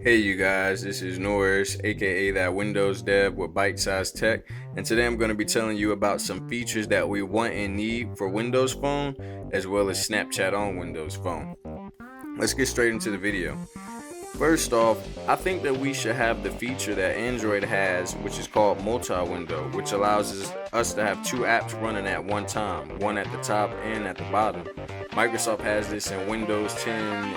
Hey you guys, this is Norris, aka that Windows Dev with Bite Size Tech, and today I'm going to be telling you about some features that we want and need for Windows Phone, as well as Snapchat on Windows Phone. Let's get straight into the video. First off, I think that we should have the feature that Android has, which is called multi-window, which allows us to have two apps running at one time, one at the top and at the bottom. Microsoft has this in Windows 10.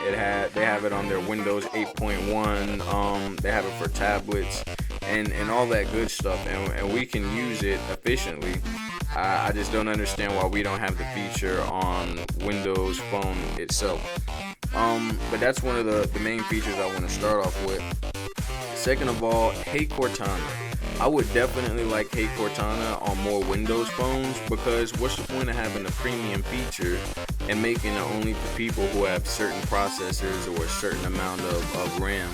They have it on their Windows 8.1. They have it for tablets and all that good stuff, and we can use it efficiently. I just don't understand why we don't have the feature on Windows Phone itself. But that's one of the main features I want to start off with. Second of all, Hey Cortana. I would definitely like Hey Cortana on more Windows phones, because what's the point of having a premium feature and making it only for people who have certain processors or a certain amount of RAM?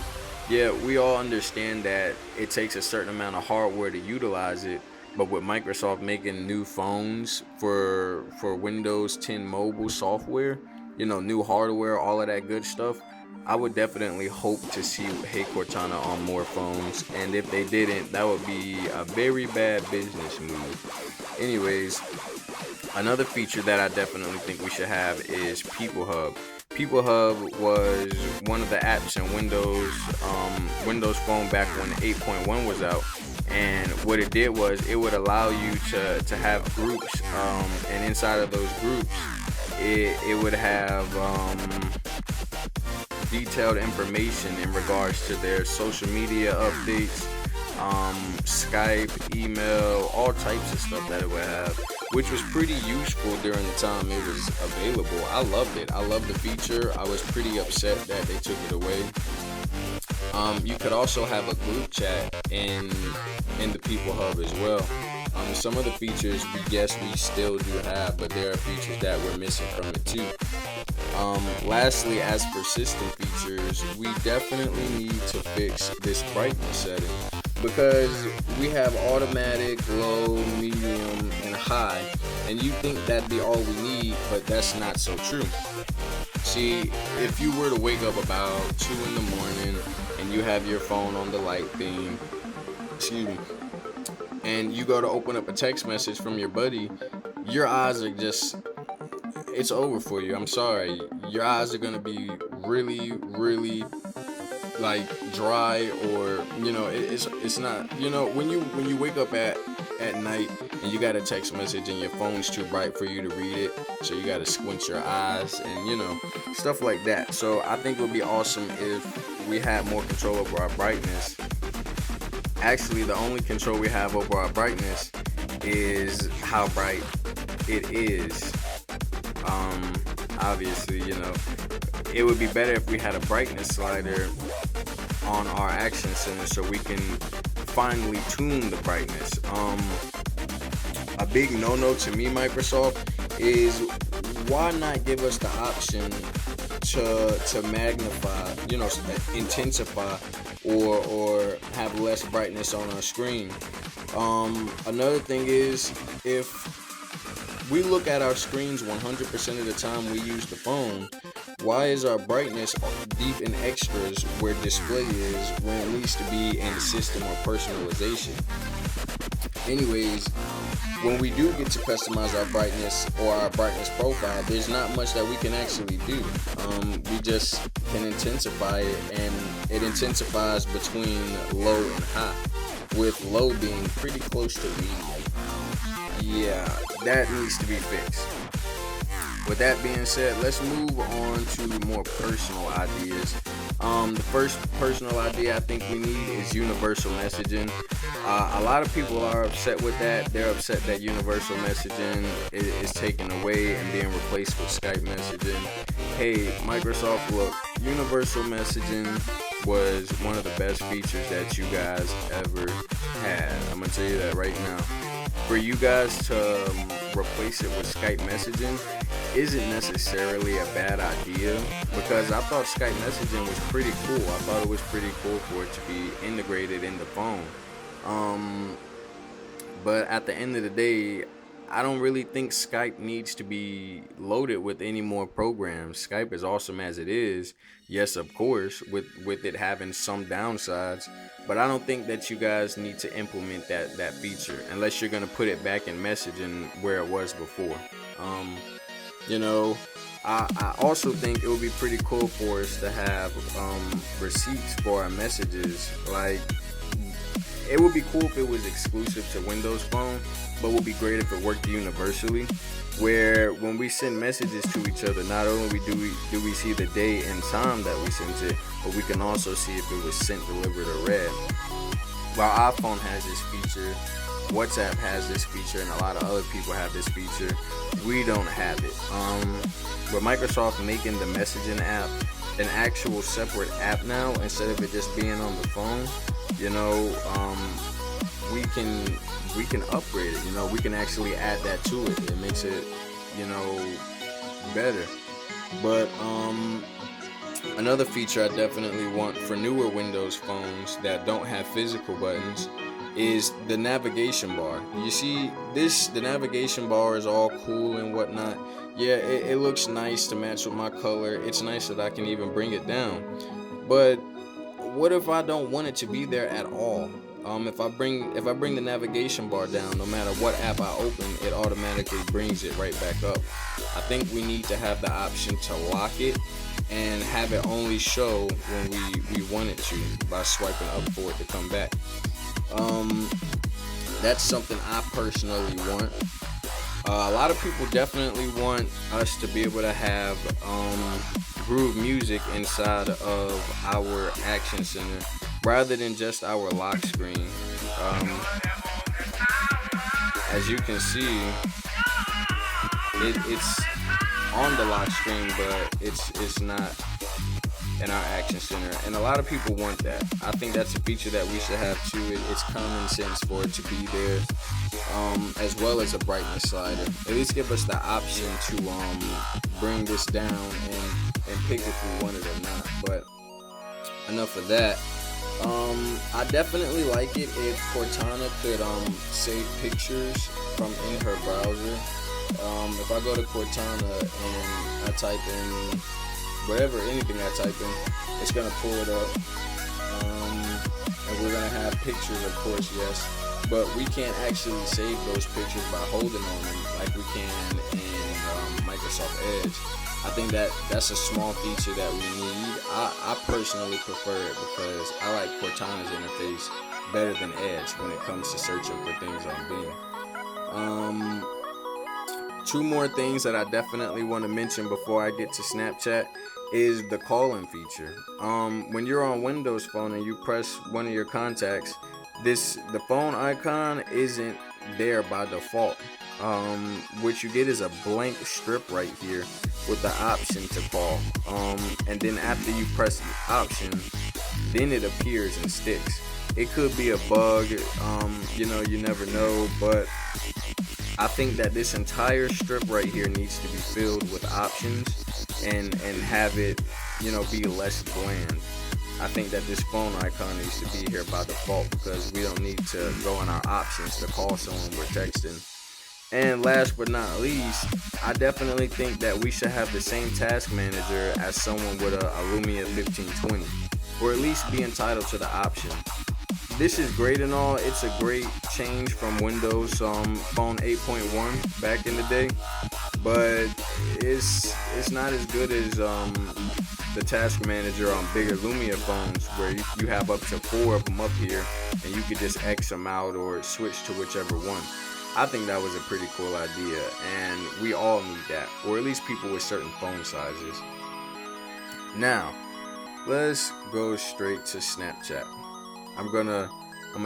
Yeah, we all understand that it takes a certain amount of hardware to utilize it, but with Microsoft making new phones for Windows 10 mobile software, new hardware, all of that good stuff, I would definitely hope to see Hey Cortana on more phones, and if they didn't, that would be a very bad business move. Anyways, another feature that I definitely think we should have is People Hub. People Hub was one of the apps in Windows Phone back when 8.1 was out, and what it did was it would allow you to have groups, and inside of those groups, it would have detailed information in regards to their social media updates, Skype, email, all types of stuff that it would have, which was pretty useful during the time it was available. I loved it. I loved the feature. I was pretty upset that they took it away. You could also have a group chat in the People Hub as well. Some of the features we still do have, but there are features that we're missing from it too. Lastly, as for system features, we definitely need to fix this brightness setting, because we have automatic, low, medium, and high, and you think that'd be all we need, but that's not so true. See, if you were to wake up about 2 in the morning and you have your phone on the light theme, and you go to open up a text message from your buddy, your eyes are just, it's over for you. I'm sorry. Your eyes are gonna be really, really like dry, or it's not. When you wake up at night and you got a text message and your phone's too bright for you to read it, so you gotta squint your eyes and stuff like that. So I think it would be awesome if we had more control over our brightness. Actually, the only control we have over our brightness is how bright it is. Obviously, it would be better if we had a brightness slider on our action center so we can finely tune the brightness. A big no-no to me, Microsoft, is why not give us the option to magnify, intensify, or have less brightness on our screen. Another thing is, if we look at our screens 100% of the time we use the phone, why is our brightness deep in extras where display is, when it needs to be in system or personalization? Anyways, when we do get to customize our brightness or our brightness profile, there's not much that we can actually do. We just can intensify it, and it intensifies between low and high, with low being pretty close to medium. Yeah, that needs to be fixed. With that being said, let's move on to more personal ideas. The first personal idea I think we need is universal messaging. A lot of people are upset with that. They're upset that universal messaging is taken away and being replaced with Skype messaging. Hey, Microsoft, look, universal messaging was one of the best features that you guys ever had. I'm gonna tell you that right now. For you guys to replace it with Skype messaging isn't necessarily a bad idea, because I thought Skype messaging was pretty cool. I thought it was pretty cool for it to be integrated in the phone. But at the end of the day, I don't really think Skype needs to be loaded with any more programs. Skype is awesome as it is. Yes, of course, with it having some downsides, but I don't think that you guys need to implement that feature unless you're gonna put it back in messaging where it was before. Um, you know, I also think it would be pretty cool for us to have receipts for our messages. Like, it would be cool if it was exclusive to Windows Phone, but would be great if it worked universally. Where when we send messages to each other, not only do we see the day and time that we sent it, but we can also see if it was sent, delivered, or read. While iPhone has this feature, WhatsApp has this feature, and a lot of other people have this feature, we don't have it. With Microsoft making the messaging app an actual separate app now instead of it just being on the phone, you know, we can upgrade it. You know, we can actually add that to it. It makes it, you know, better. But another feature I definitely want for newer Windows phones that don't have physical buttons is the navigation bar. You see, the navigation bar is all cool and whatnot. Yeah, it looks nice to match with my color. It's nice that I can even bring it down. But what if I don't want it to be there at all? If I bring the navigation bar down, no matter what app I open, it automatically brings it right back up. I think we need to have the option to lock it and have it only show when we want it to by swiping up for it to come back. That's something I personally want. A lot of people definitely want us to be able to have groove music inside of our action center rather than just our lock screen. As you can see, it's on the lock screen, but it's not in our action center, and a lot of people want that. I think that's a feature that we should have too. It's common sense for it to be there, as well as a brightness slider. At least give us the option to bring this down and pick if we want it or not. But enough of that. I definitely like it if Cortana could save pictures from in her browser. If I go to Cortana and I type in anything I type in, it's gonna pull it up. And we're gonna have pictures, of course, yes, but we can't actually save those pictures by holding on them like we can in Microsoft Edge. I think that's a small feature that we need. I personally prefer it because I like Cortana's interface better than Edge when it comes to searching for things on Bing. Two more things that I definitely want to mention before I get to Snapchat is the call-in feature. When you're on Windows Phone and you press one of your contacts, the phone icon isn't there by default. What you get is a blank strip right here with the option to call. And then after you press the option, then it appears and sticks. It could be a bug, you never know, but I think that this entire strip right here needs to be filled with options and have it, be less bland. I think that this phone icon needs to be here by default because we don't need to go in our options to call someone we're texting. And last but not least, I definitely think that we should have the same task manager as someone with a Lumia 1520, or at least be entitled to the option. This is great and all. It's a great change from Windows Phone 8.1 back in the day, but it's not as good as the task manager on bigger Lumia phones where you have up to 4 of them up here and you could just X them out or switch to whichever one. I think that was a pretty cool idea, and we all need that, or at least people with certain phone sizes. Now, let's go straight to Snapchat. I'm gonna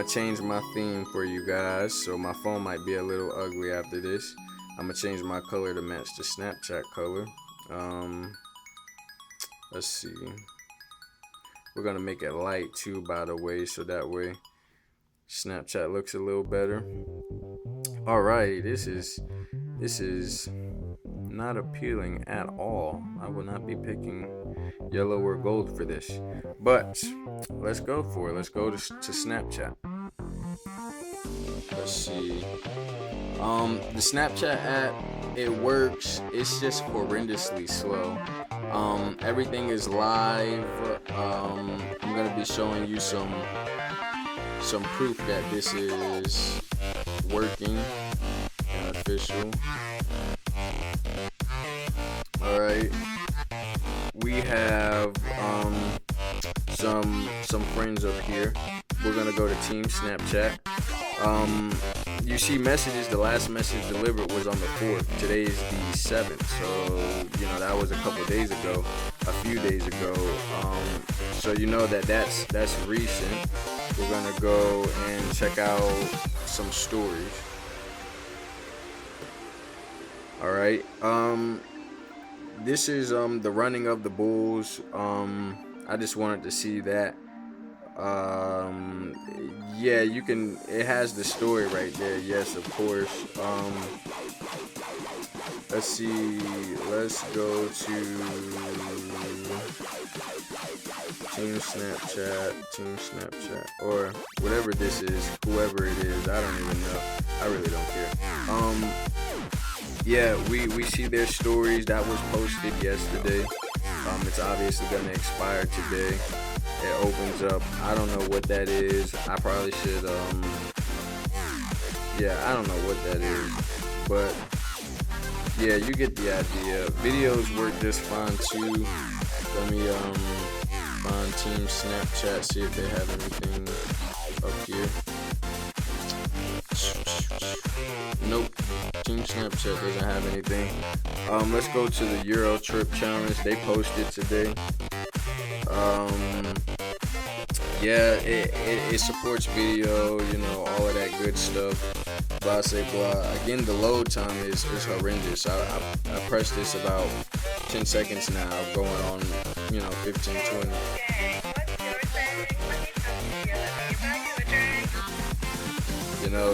change my theme for you guys, so my phone might be a little ugly after this. I'm gonna change my color to match the Snapchat color. Let's see. We're gonna make it light too, by the way, so that way Snapchat looks a little better. Alright, this is not appealing at all. I will not be picking yellow or gold for this. But let's go for it. Let's go to Snapchat. Let's see. The Snapchat app, it works. It's just horrendously slow. Everything is live. I'm gonna be showing you some proof that this is working and official. All right. We have some friends up here. We're gonna go to Team Snapchat. You see messages. The last message delivered was on the 4th. Today is the 7th, so that was a couple days ago, a few days ago. So that's recent. We're gonna go and check out some stories. All right. This is the running of the bulls. I just wanted to see that. Yeah, you can. It has the story right there. Yes, of course. Let's see. Let's go to Team Snapchat, or whatever this is, whoever it is. I don't even know. I really don't care. Yeah, we see their stories that was posted yesterday. It's obviously gonna expire today. It opens up. I don't know what that is. I probably should. Yeah, I don't know what that is, but yeah, you get the idea. Videos work just fine too. Let me find Team Snapchat, see if they have anything up here. Nope. Team Snapchat doesn't have anything. Let's go to the Euro Trip Challenge. They posted today. Yeah, it supports video, all of that good stuff. Blah, say blah. Again, the load time is horrendous. I pressed this about 10 seconds now, going on, 15, 20.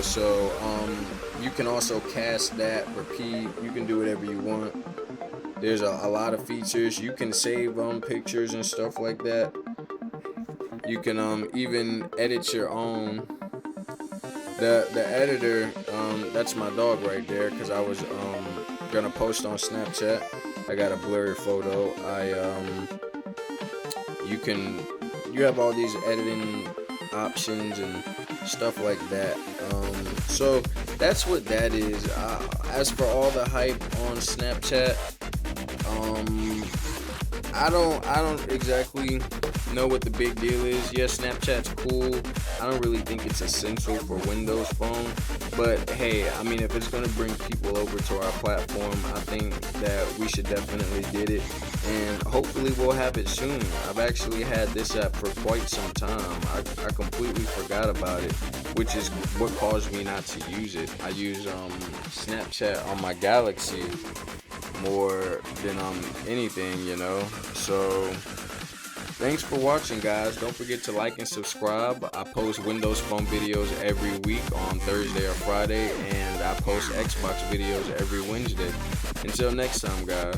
So you can also cast that, repeat. You can do whatever you want. There's a lot of features. You can save pictures and stuff like that. You can even edit your own. The editor, that's my dog right there, because I was gonna post on Snapchat. I got a blurry photo. You have all these editing options and stuff like that. So that's what that is. As for all the hype on Snapchat, I don't exactly know what the big deal is. Yeah, Snapchat's cool. I don't really think it's essential for Windows Phone, but hey, I mean, if it's gonna bring people over to our platform, I think that we should definitely get it, and hopefully we'll have it soon. I've actually had this app for quite some time. I completely forgot about it, which is what caused me not to use it. I use Snapchat on my Galaxy more than anything, so thanks for watching, guys. Don't forget to like and subscribe. I post Windows Phone videos every week on Thursday or Friday, and I post Xbox videos every Wednesday. Until next time, guys.